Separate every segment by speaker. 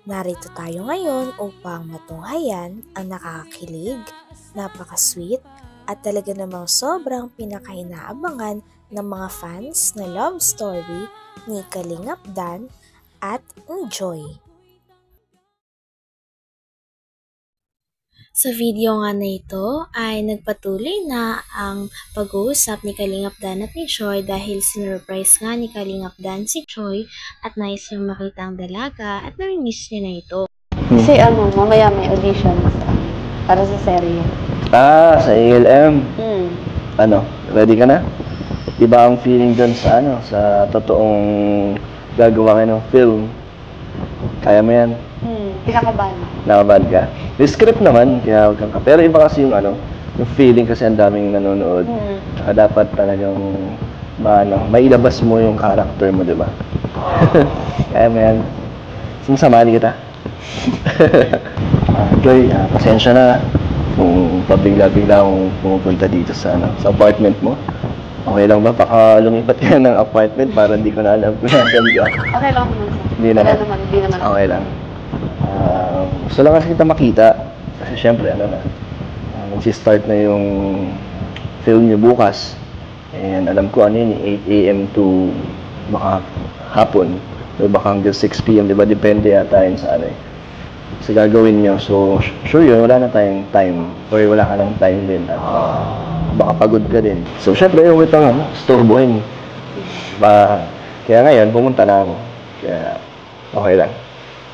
Speaker 1: Narito tayo ngayon upang matunghayan ang nakakakilig, napaka-sweet at talaga namang sobrang pinakainaabangan ng mga fans na love story ni Kalingap Dan at ni Joy. Sa video nga na ito ay nagpatuloy na ang pag-uusap ni Kalingap Dan at ni Joy dahil sinurprise nga ni Kalingap Dan si Joy at nais niyang makita ang dalaga at nami-miss niya na ito.
Speaker 2: Kasi mamaya may audition para sa serye.
Speaker 3: Sa ALM. Ready ka na? Diba ang feeling dun sa sa totoong gagawa kayo ng film? Kaya mo yan?
Speaker 2: Kinakabahan.
Speaker 3: Nakabahan ka? May script naman, kaya huwag kang ka. Pero iba kasi yung yung feeling kasi ang daming nanonood. Saka dapat talagang mailabas mo yung character mo, diba? Kaya mo yan. Sinasamahan kita. Joy, pasensya na kung pabigla-bigla akong pumupunta dito sa apartment mo. Okay lang ba? Baka lumipat yan ng apartment para hindi ko na alam kung nasan ka.
Speaker 2: Okay lang naman.
Speaker 3: Hindi naman. Okay lang. Gusto lang kasi kita makita. Kasi syempre, magsi-start na yung film niyo bukas. And alam ko 8 AM to baka hapon. O baka hanggang 6 PM, diba? Depende yata yun sa sa gagawin nyo. So, sure yun, wala na tayong time. Or wala ka ng time din. At baka pagod ka din. So, syempre, yung itong storbohin. Kaya ngayon, pumunta na ako. Kaya, okay lang.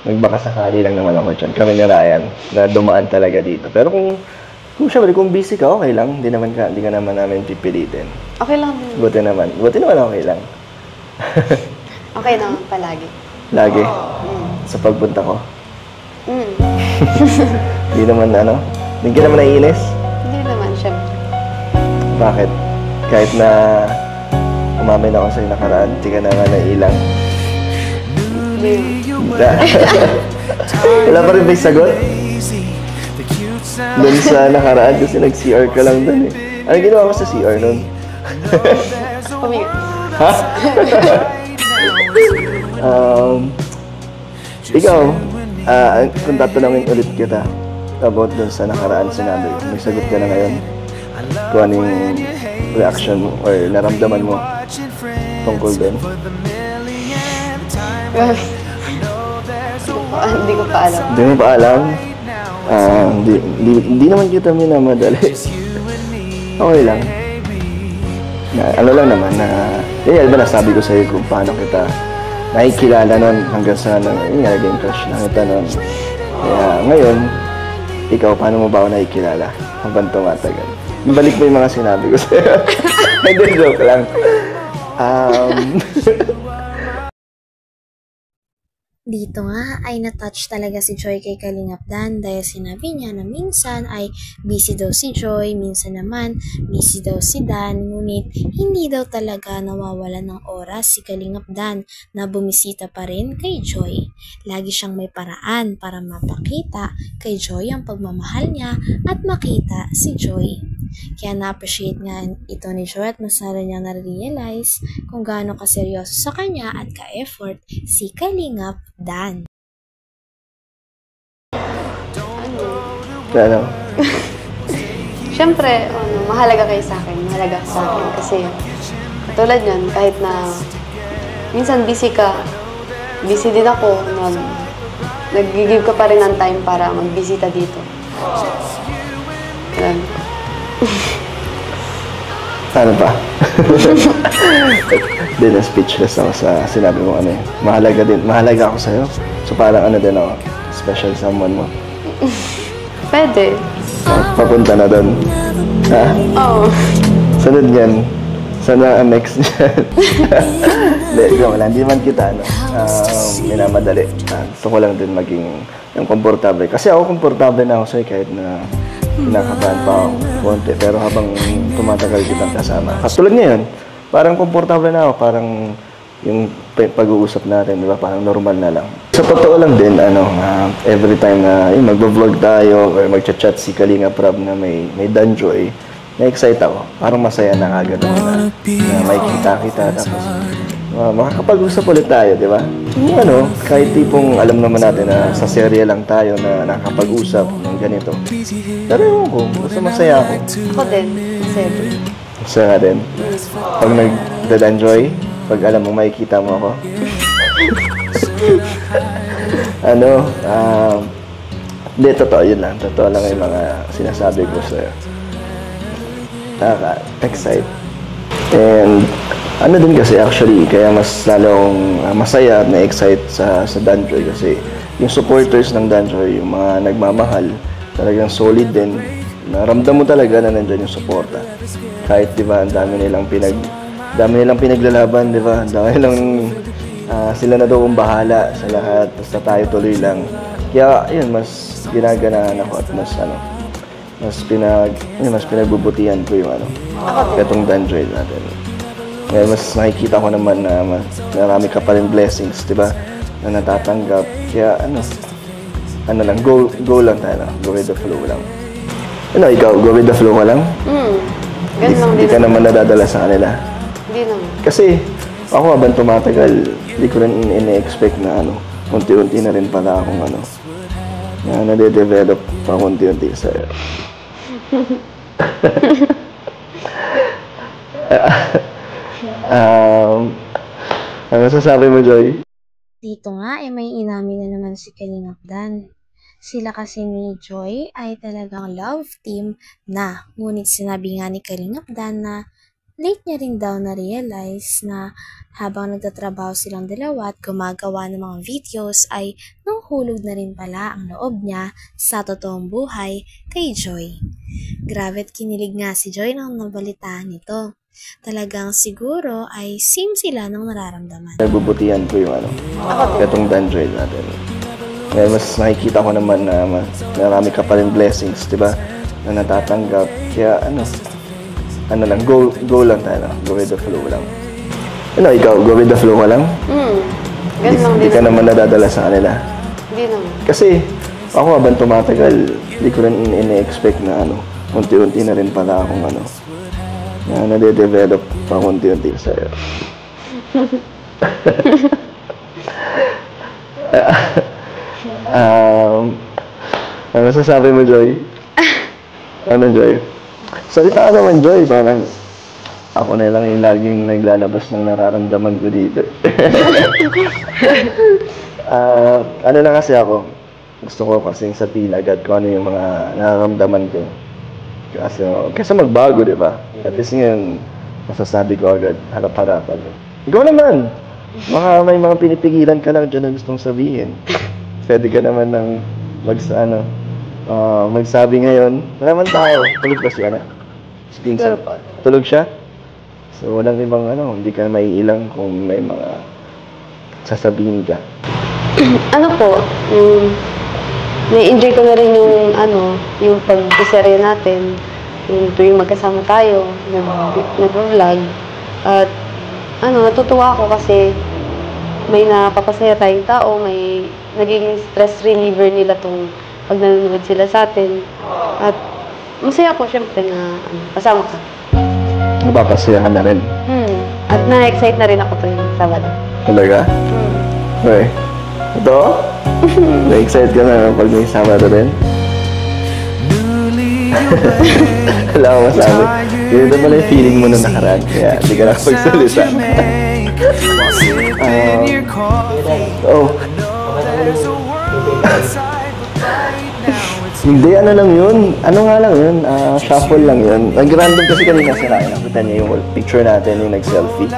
Speaker 3: Nagbaka sakali lang naman ako dyan. Kami ni Ryan, na dumaan talaga dito. Pero syempre, kung busy ka, okay lang. Hindi ka naman namin pipilitin.
Speaker 2: Okay lang.
Speaker 3: Buti naman okay lang.
Speaker 2: Okay naman palagi.
Speaker 3: Lagi? Sa pagpunta ko? Hindi naman hindi ka naman naiinis?
Speaker 2: Hindi naman, syempre.
Speaker 3: Bakit? Kahit na umamin ako sa'yo nakaraan, hindi ka naman naiilang? Wala pa rin ba yung sagot? Doon sa nakaraan kasi nag-CR ka lang doon eh. Ano ginawa ko sa CR nun?
Speaker 2: Pumigil.
Speaker 3: Ha? Ikaw, kung tatanungin ulit kita about dun sa nakaraan sinabi, may sagot ka na ngayon? Kung ano yung reaction mo or naramdaman mo tungkol dun?
Speaker 2: Hindi ko pa alam.
Speaker 3: Hindi mo pa alam? Hindi naman kita minamadali. Okay lang. Lang naman ba nasabi ko sa'yo kung paano kita nakikilala nun hanggang sa naging crush na kita nun. Kaya ngayon, ikaw, paano mo ba ako nakikilala habang tumatagal? Balik mo yung mga sinabi ko sa'yo. Hindi, joke lang.
Speaker 1: Dito nga ay na-touch talaga si Joy kay Kalingap Dan dahil sinabi niya na minsan ay busy daw si Joy, minsan naman busy daw si Dan, ngunit hindi daw talaga nawawala ng oras si Kalingap Dan na bumisita pa rin kay Joy. Lagi siyang may paraan para mapakita kay Joy ang pagmamahal niya at makita si Joy. Kaya na-appreciate nga ito ni Joy at masara niya na-realize kung gaano kaseryoso sa kanya at ka-effort si Kalingap Dan.
Speaker 3: Ano?
Speaker 2: Syempre, mahalaga kayo sa akin. Mahalaga ka sa akin. Kasi, katulad yan, kahit na minsan busy ka, busy din ako, nag-give ka pa rin ng time para magbisita dito. Yan.
Speaker 3: Ano pa? Hindi na speechless ako sa sinabi mo mahalaga ako sa'yo. So parang din ako, special someone mo.
Speaker 2: Pwede.
Speaker 3: Papunta na doon. Ha?
Speaker 2: Oo.
Speaker 3: Sunod yan. Sana ang next dyan. Hindi man kita, minamadali. Gusto ko lang din maging yung komportable. Kasi ako komportable na ako sa'yo kahit na kinakabahan pa ako konti. Pero habang tumatagal kitang kasama. Katulad ngayon, parang komportable na ako. Parang yung pag-uusap natin, di ba? Parang normal na lang. Sa totoo lang din, every time na mag-vlog tayo or mag-chat si Kalingap Rab na may Danjoy, na-excite ako. Parang masaya na agad ako na may kita-kita. Tapos makakapag-usap ulit tayo, di ba? Yung ano, kahit tipong alam naman natin na sa serye lang tayo na nakakapag-usap ng ganito. Pero ewan ko, basta masaya ako.
Speaker 2: Ako din, masaya din.
Speaker 3: Masaya din. Pag nag-enjoy, pag alam mo makikita mo ako. Hindi, totoo yun lang. Totoo lang yung mga sinasabi ko sa'yo. Nakaka-excite. And ano din kasi actually, kaya mas lalong masaya at na-excite sa Danjoy kasi yung supporters ng Danjoy, yung mga nagmamahal, talagang solid din. Naramdam mo talaga na nandyan yung suporta. Kahit di ba, ang dami nilang pinaglalaban, di ba? Dahil lang sila na daw ang bahala sa lahat, basta tayo tuloy lang. Kaya yun, mas ginaganaan ako at mas pinagbubutihan ko yung itong Danjoy natin. Kaya mas nakikita ko naman na marami ka pa rin blessings, di ba? Na natatanggap. Kaya lang, go lang tayo. Go with the flow lang. Ikaw, go with the flow ka lang?
Speaker 2: Ganun lang din.
Speaker 3: Hindi ka naman nadadala sa kanila.
Speaker 2: Hindi naman.
Speaker 3: Kasi ako habang tumatagal, hindi ko rin in-expect na unti-unti na rin pala akong na nade-develop pa unti-unti sa'yo. Ano sasabi mo, Joy?
Speaker 1: Dito nga ay may inamin na naman si Kalingap Dan. Sila kasi ni Joy ay talagang love team na. Ngunit sinabi nga ni Kalingap Dan na late niya rin daw na-realize na habang nagtatrabaho silang dalawa at gumagawa ng mga videos ay nahulog na rin pala ang loob niya sa totoong buhay kay Joy. Grabe at kinilig nga si Joy nang nabalitaan nito. Talagang siguro ay same sila ng nararamdaman.
Speaker 3: Nagbubutihan ko yung itong Danjoy natin. Kaya mas nakikita ko naman na marami ka pa rin blessings, di ba? Na natatanggap. Kaya lang, go lang tayo. Go with the flow lang. Ikaw, go with the flow ka lang?
Speaker 2: Ganun lang din.
Speaker 3: Hindi ka naman nadadala sa kanila.
Speaker 2: Hindi naman.
Speaker 3: Kasi ako habang tumatagal, hindi ko rin in-expect na unti-unti na rin pala akong na nade-develop pa unti-unti sa'yo. Ano sasabi mo, Joy? Ano, Joy? Salita ka naman, Joy. Parang ako na lang yung laging naglalabas ng nararamdaman ko dito. Ano lang kasi ako, gusto ko kasing sabihin agad kung ano yung mga nararamdaman ko. Kasi magbago, di ba? At least ngayon, masasabi ko agad, harap-harapan. Ikaw naman! Baka may mga pinipigilan ka lang dyan na gustong sabihin. Pwede ka naman ng magsabi ngayon. Naman tayo. Tulog ba siya na? Si Pinsan. Tulog siya? So, walang ibang hindi ka maiilang kung may mga sasabihin ka.
Speaker 2: Na-enjoy ko na rin yung pag-iserye natin. Yung tuwing magkasama tayo, nag-vlog. At natutuwa ako kasi may napapasaya tayong tao, may nagiging stress reliever nila tong pag nanonood sila sa atin. At masaya ako syempre na kasama ka.
Speaker 3: Napapasaya ka na rin.
Speaker 2: At na-excite na rin ako tuwing Sabado.
Speaker 3: Talaga? Okay. Ito? Na-excite ka na pag may Sabado rin? Wala akong masabi. Ganito pala yung feeling mo nung nakaraan. Kaya hindi ka nakapagsalita. Hindi, lang yun. Ano nga lang yun? Shuffle lang yun. Nag-random kasi kanina si Ryan. Nakita niya yung picture natin, yung nag-selfie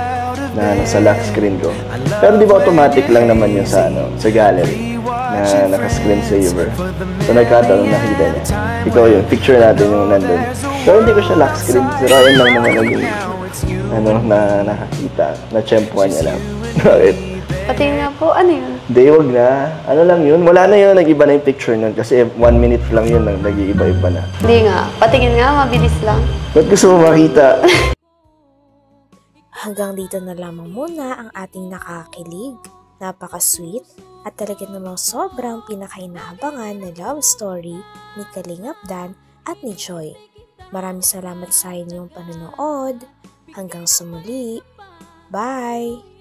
Speaker 3: na nasa lock screen ko. Pero di ba automatic lang naman yun sa gallery na naka-screen saver. So nagkataon nakita niya. Ikaw yun, picture natin yung nandun. So hindi ko siya lock screen. Si Ryan lang naman naging na nakakita. Na-tsempuan niya lang. Bakit?
Speaker 2: Patingin nga po, ano yun?
Speaker 3: Hindi, wag na. Ano lang yun? Wala na yun. Nag-iba na yung picture nun. Kasi 1 minute lang yun. Nag-iiba-iba na.
Speaker 2: Hindi nga. Patingin nga, mabilis lang.
Speaker 3: Ba't gusto mo makita?
Speaker 1: Hanggang dito na lamang muna ang ating nakakilig, napaka-sweet, at talaga namang sobrang pinakainahabangan na love story ni Kalingap Dan at ni Joy. Maraming salamat sa inyong panonood. Hanggang sa muli. Bye!